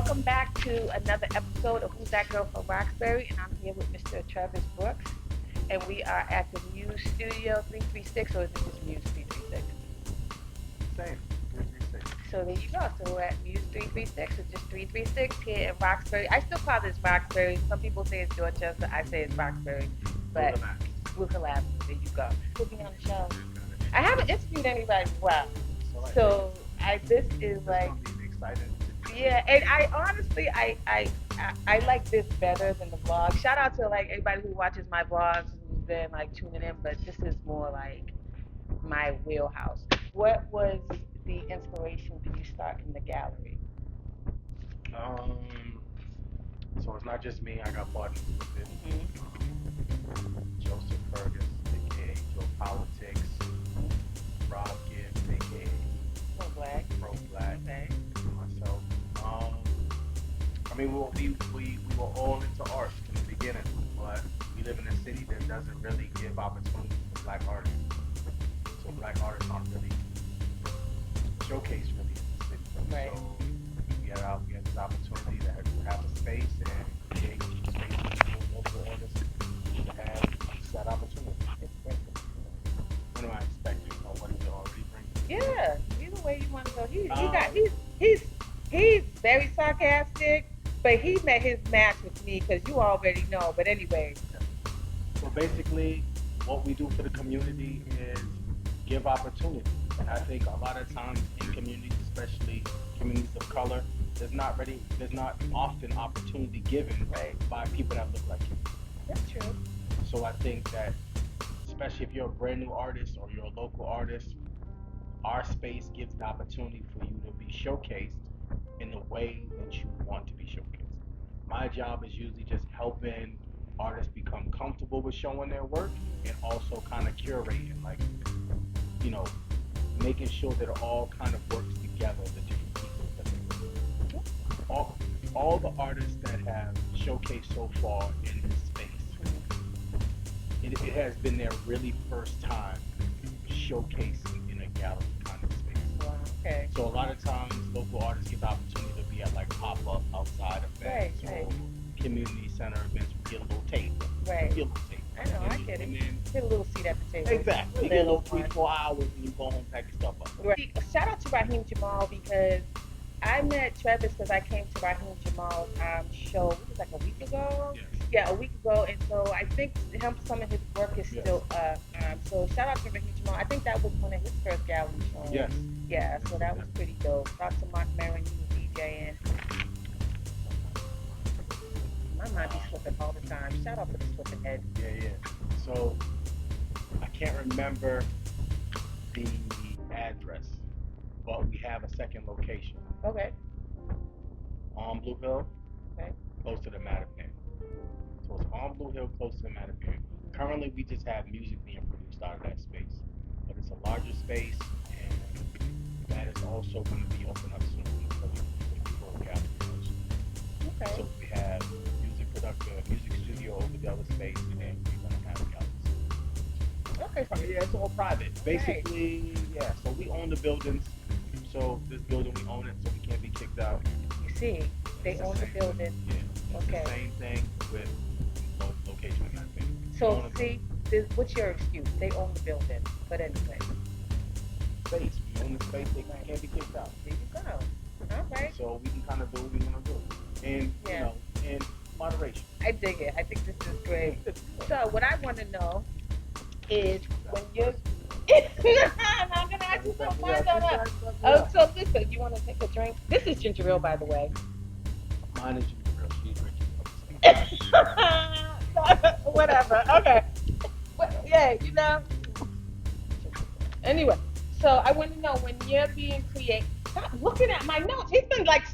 Welcome back to another episode of Who's That Girl from Roxbury, and I'm here with Mr. Trevis Brooks, and we are at the Muse Studio 336, or is it just Muse 336? Same, 336. So there you go. So we're at Muse 336, it's just 336 here in Roxbury. I still call this Roxbury. Some people say it's Dorchester. I say it's Roxbury, but BlueHill Ave. There you go. Put me on the show. I haven't interviewed anybody in a while, so this is like. Yeah, and I honestly, I like this better than the vlog. Shout out to like everybody who watches my vlogs who's been like tuning in, but this is more like my wheelhouse. What was the inspiration for you starting the gallery? So it's not just me. I got partners with it. Joseph Fergus, aka Joe Politics, Rob Gibbs, aka Pro Black, Okay. myself. I mean, we were all into art from the beginning, but we live in a city that doesn't really give opportunities for black artists. So black artists aren't really showcased really in the city. Right. So we had this opportunity to have a space and create space for local artists to have that opportunity. It's great. What do I expect? Or what is it already bringing? Yeah, either way you want to go. He's very sarcastic, but he met his match with me because you already know. But anyway. So basically, what we do for the community is give opportunity. And I think a lot of times in communities, especially communities of color, there's not often opportunity given by people that look like you. That's true. So I think that, especially if you're a brand new artist or you're a local artist, our space gives the opportunity for you to be showcased in the way that you want to be showcased. My job is usually just helping artists become comfortable with showing their work and also kind of curating, like, making sure that it all kind of works together, the different pieces that they work. All the artists that have showcased so far in this space, it has been their really first time showcasing in a gallery kind of space. Wow, okay. So a lot of times local artists get the opportunity to be at like pop-up outside events or community center events. We get a little tape. Right. Get a little tape. I know, I get it. Get a little seat at the table. Exactly. You get a little 3-4 hours and you go home, pack your stuff up. Right. Shout out to Raheem Jamal because I met Trevis because I came to Raheem Jamal's show, it was like a week ago. Yes. Yeah, a week ago, and so I think some of his work is still up. So shout out to Raheem Jamal. I think that was one of his first gallery shows. Yes. Yeah, so that was pretty dope. Shout out to Mark Maron, he was DJing. My mind be slipping all the time. Shout out to the slipping head. Yeah. So I can't remember the address, but we have a second location. Okay. On Blue Hill, Okay. close to the Mattapan. So it's on Blue Hill, close to the Mattapan. Currently, we just have music being produced out of that space, but it's a larger space, and that is also going to be open up soon for gallery. Okay. So we have music studio over the other space, and we're going to have galleries. Okay. Yeah, it's all private. Basically, yeah. So we own the buildings. So this building, we own it, so we can't be kicked out. You see, they own the building. Yeah. It's the same thing with location in that thing. So see, what's your excuse? They own the building. But anyway. Space. We own the space, they can't be kicked out. There you go. All right. So we can kind of do what we want to do. And, in moderation. I dig it. I think this is great. So what I want to know is when you're... I'm going to ask you something. So listen, you want to take a drink? This is ginger ale, by the way. Mine is ginger ale. She's drinking. Whatever. Okay. Yeah, Anyway, so I want to know when you're being creative. Stop looking at my notes. He's been like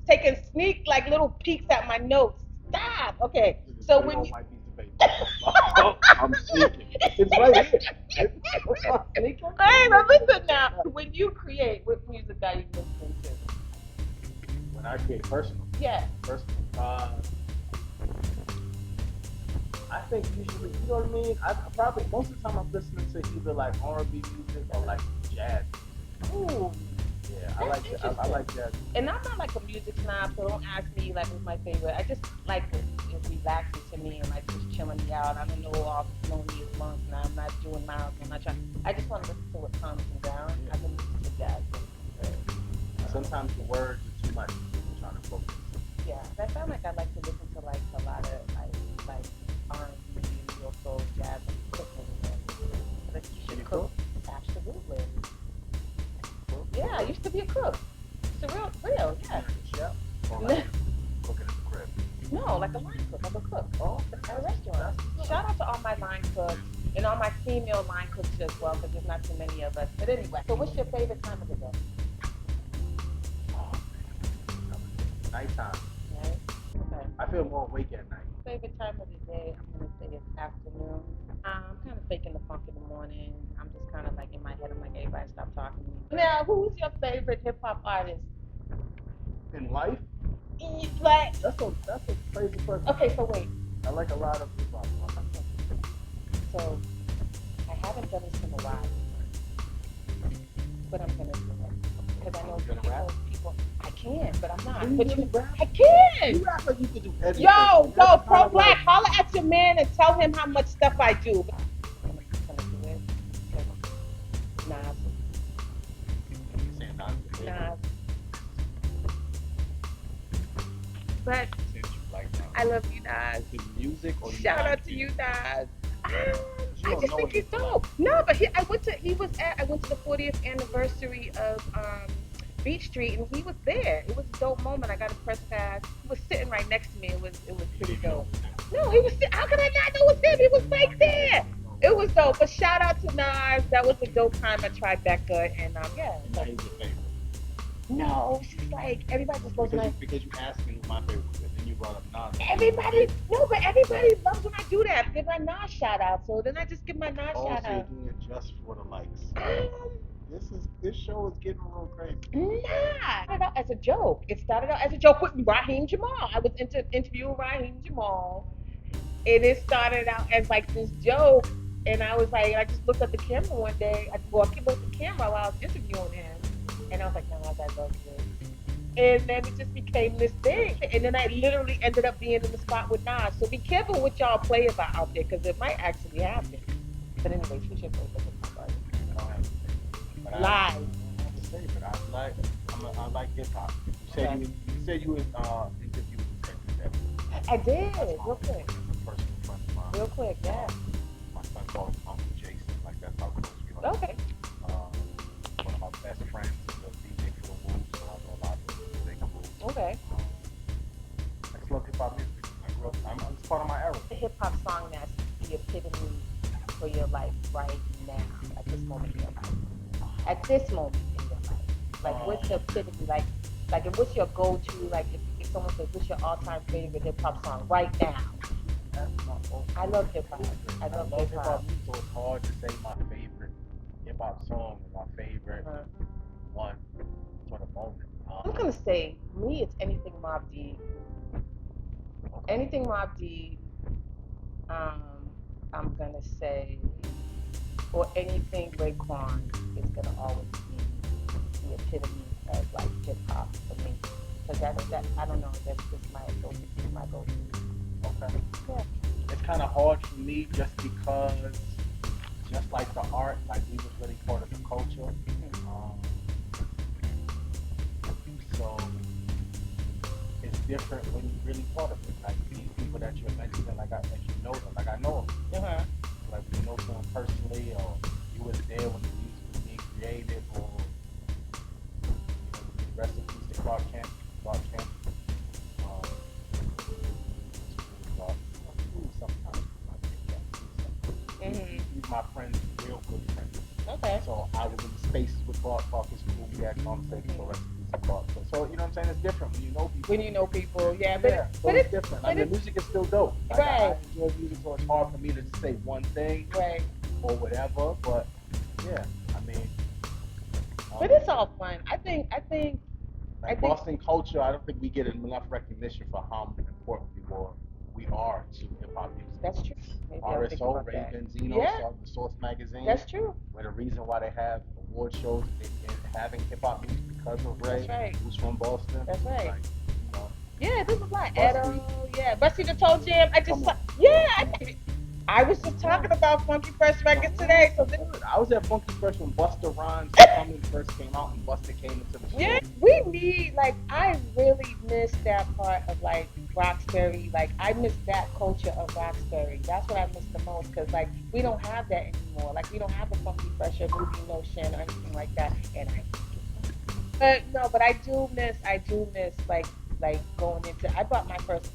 taking like little peeks at my notes. Stop. Okay. So when you... I'm sneaking. It's right here. Hey, but listen now. When you create, what music are you listening to? When I create personal. Yeah. Personal. I think usually, you know what I mean? I probably, most of the time I'm listening to either like R&B music or like jazz music. Ooh. Yeah, I like interesting. I like jazz. And I'm not like a music snob, so don't ask me like what's my favorite. I just like it relaxes to me and like just chilling me out. I don't know all the melodious months, and I'm not doing miles. I'm not trying. I just want to listen to what calms me down. I can listen to jazz. Sometimes the words are too much when you're trying to focus. Yeah, I found like I like to listen to like a lot of like R&B, real soul, jazz, and cooking. But you should cook. Absolutely. Yeah, I used to be a cook. It's a real, yeah. Chef or like cooking in the crib? No, like a line cook, like a cook. Oh, At a restaurant. Shout out to all my line cooks and all my female line cooks as well, because there's not too many of us. But anyway, so what's your favorite time of the day? Oh, man. Nighttime. Right? Okay. I feel more awake at night. Favorite time of the day, I'm gonna say it's afternoon. I'm kind of faking the funk in the morning. I'm just kind of like in my head. I'm like, everybody stop talking to me. Now, who's your favorite hip hop artist? In life, Like, that's a crazy person. okay, so wait. I like a lot of hip hop. So I haven't done this in a while, but I'm gonna do it because I know people. I can, but I'm not. But you, I can. You rap like you can do everything. Yo, Pro Black, holla at your man and tell him how much stuff I do. I'm gonna do it. Nas. You saying Nas? Nas. But Since you like Nas. I love you, Nas. His music or Shout out to you, Nas. I don't just know think what he's he's dope. No, but I went to the 40th anniversary of Beach Street, and he was there. It was a dope moment. I got a press pass. He was sitting right next to me. It was pretty dope. No, he was. How could I not know it was him? He was right there. It was dope. But shout out to Nas. That was a dope time at Tribeca, and yeah. Now he's your favorite. No, it's just like everybody just loves my. Because you asked me who my favorite was, and then you brought up Nas. Everybody loves when I do that. Give my Nas shout out. So then I just give my Nas shout So you're out. doing it just for the likes. This show is getting a little crazy. Nah, it started out as a joke. It started out as a joke with Raheem Jamal. I was interviewing Raheem Jamal, and it started out as like this joke. And I was like, I just looked at the camera one day. I looked at the camera while I was interviewing him, and I was like, no, I love you. And then it just became this thing. And then I literally ended up being in the spot with Nas. So be careful what y'all play about out there, because it might actually happen. But anyways, who's your favorite hip-hop artist? Live. I like hip hop. You said you was interviewing Trevis. I did. Real quick. Personal friend of mine. Real quick, yeah. My son calls him Uncle Jason. Like that's how close we are. Okay. One of my best friends is a DJ for the Wolves, so I know a lot of big Wolves. Okay. I just love hip hop music. I grew up. It's part of my era. The hip hop song that's the epitome for your life right now, at this moment in your life. At this moment in your life. Like, what's the epitome? Like, and what's your go-to? Like, if someone says, what's your all-time favorite hip hop song right now? I love hip hop. I love hip hop. So it's hard to say my favorite hip hop song and my favorite one for the moment. I'm gonna say, me, it's anything Mobb Deep. Anything Mobb Deep. I'm gonna say, or anything Raekwon is gonna always be the epitome of like hip hop for me. Because that I don't know, that's just my go-to. Okay. Yeah. It's kind of hard for me just because, just like the art, like we was really part of the culture. So it's different when you're really part of it. Like these people that you're mentioning, like as you know them, like I know them. Like you know someone personally, or you was there when the music was being created, or rest in peace to Clark Kent. He's my friend, real good friend. Okay. So I was in the spaces with Clark is cool. We had conversations for rest in peace to Clark. So you know what I'm saying? It's different when you know people. When you know people, yeah. But it's different. I mean, the music is still dope. Like, right. I enjoy music, so it's hard for me to just say one thing. Right. Or whatever. But yeah, I mean. But it's all fun. I think. Boston culture, I don't think we get enough recognition for how important we are to hip hop music. That's true. Maybe RSO, Ray Benzino, started the Source magazine. That's true. Where the reason why they have award shows, it having hip hop music because of Ray, That's right. who's from Boston. That's right. Like, you know, Yeah, this was like Busty. Edo. Yeah, Busty the Toe Jam. Come on. I was just talking about Funky Fresh records today. So this, I was at Funky Fresh when Busta Rhymes Coming first came out, and Busta came into the show. yeah, we need like I really miss that part of like Roxbury. Like I miss that culture of Roxbury. That's what I miss the most because like we don't have that anymore. Like we don't have the Funky Fresh or Movie Notion or anything like that. And but no, but I do miss like going into. I bought my first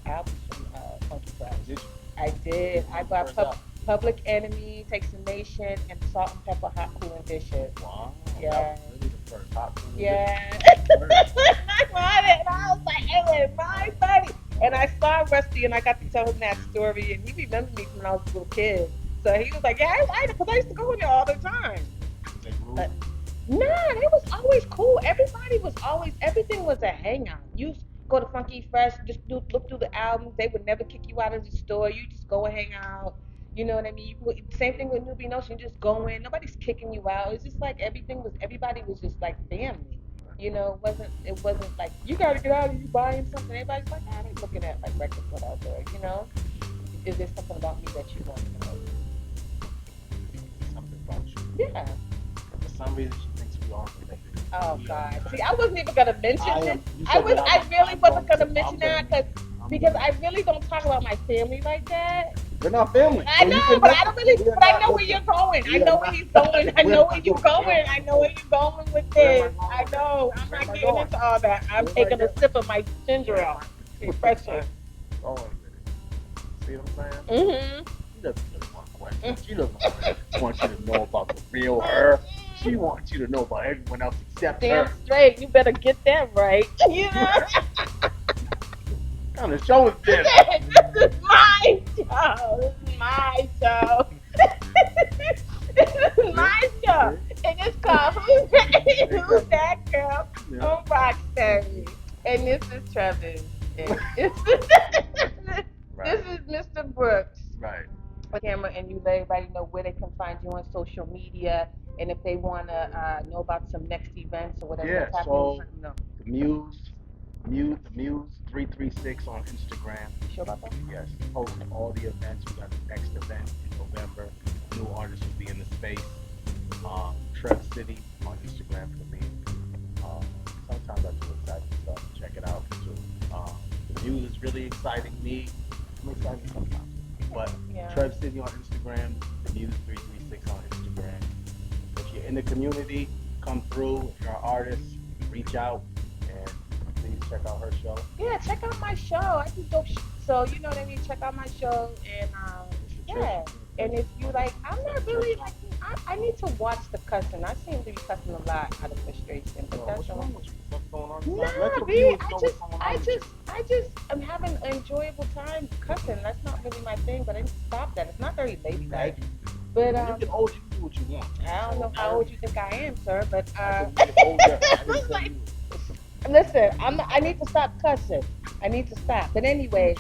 album from Funky Fresh. Did you? I did. I bought First album. Public Enemy, Takes a Nation, and Salt and Pepper Hot Cool and Dishes. Wow. Yeah. That was really the first Hot Cool and Yeah. Dishes. I bought it, and I was like, it was my money. And I saw Rusty, and I got to tell him that story, and he remembered me from when I was a little kid. So he was like, yeah, I like it because I used to go in there all the time. They grew. But nah, it was always cool. Everything was a hangout. You go to Funky Fresh, just look through the albums. They would never kick you out of the store. You just go and hang out. You know what I mean? Same thing with Newbie Notion. You just go in. Nobody's kicking you out. It's just like everybody was just like family. You know, it wasn't like you gotta get out and you buying something. Everybody's like, I ain't looking at like records whatever. You know, is there something about me that you want to know? Something about you. Yeah. For some reason, she thinks we are related. Oh God! See, I wasn't even gonna mention it. I really wasn't gonna mention that because I really don't talk about my family like that. We're not family. I know, but I don't really. But I know where you're going. I know where he's going. I know where you're going. I know where you're going with this. I know. I'm not getting into all that. I'm taking a sip of my ginger ale. Refreshing. Going with it. See what I'm saying? Mm-hmm. She doesn't really want questions. She doesn't want you to know about the real her. She wants you to know about everyone else except Damn her. straight. You better get that right. You know. What kind of show is this? This is my show. This is my show. This is my show. And it's called Who's That Girl on Roxbury. And this is Trevis. And this is Mr. Brooks. Right. Camera, and you let everybody know where they can find you on social media, and if they want to know about some next events or whatever. Yeah, that's so happening, let them know. the Muse 336 on Instagram. You sure about that? Yes, post all the events. We got the next event in November. New artists will be in the space. Trev City on Instagram for me. Sometimes I do exciting stuff. Check it out too. The Muse is really exciting me. I'm excited sometimes. But Trev City on Instagram, the Muse 336 on Instagram. If you're in the community, come through. If you're an artist, reach out and please check out her show. Yeah, check out my show. I do dope so you know what I mean. Check out my show and yeah. And if you like, I'm not really like. I need to watch the cussing. I seem to be cussing a lot out of frustration. But that's what's wrong with you? What's going on? Nah, B, I just am having an enjoyable time cussing. That's not really my thing, but I need to stop that. It's not very ladylike. But you get old, you can do what you want. I don't know how old you think I am, sir, but listen, I need to stop cussing. I need to stop. But anyway,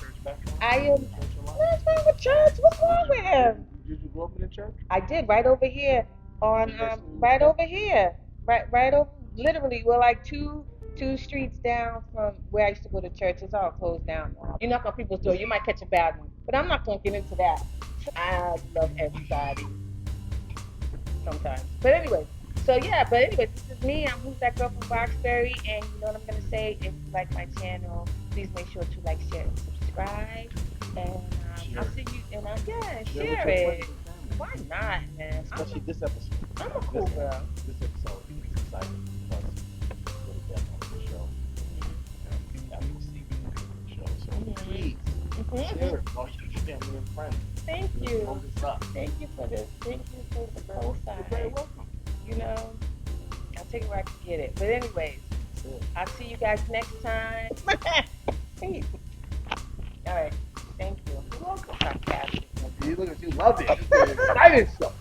I am. What's wrong with church? What's wrong with him? Did you grow up in a church? I did, right over here on right over here. Right over literally we're like two streets down from where I used to go to church. It's all closed down now. You knock on people's door, you might catch a bad one. But I'm not gonna get into that. I love everybody. Sometimes. But anyway, this is me. I'm Who's That Girl from Roxbury, and you know what I'm gonna say? If you like my channel, please make sure to like, share, and subscribe. And I'll see you. And share it. Why not, man? Especially this episode. I'm a cool girl. This episode is exciting because we're the guest on the show. And after the season of the show. So please share it among your family and friends. Thank you. Hold this up. Thank you for this. Thank you for the co-sign. You're very welcome. You know, I'll take it where I can get it. But anyways, I'll see you guys next time. Peace. All right. Thank you. You're welcome. You look at you, love it. It's exciting stuff.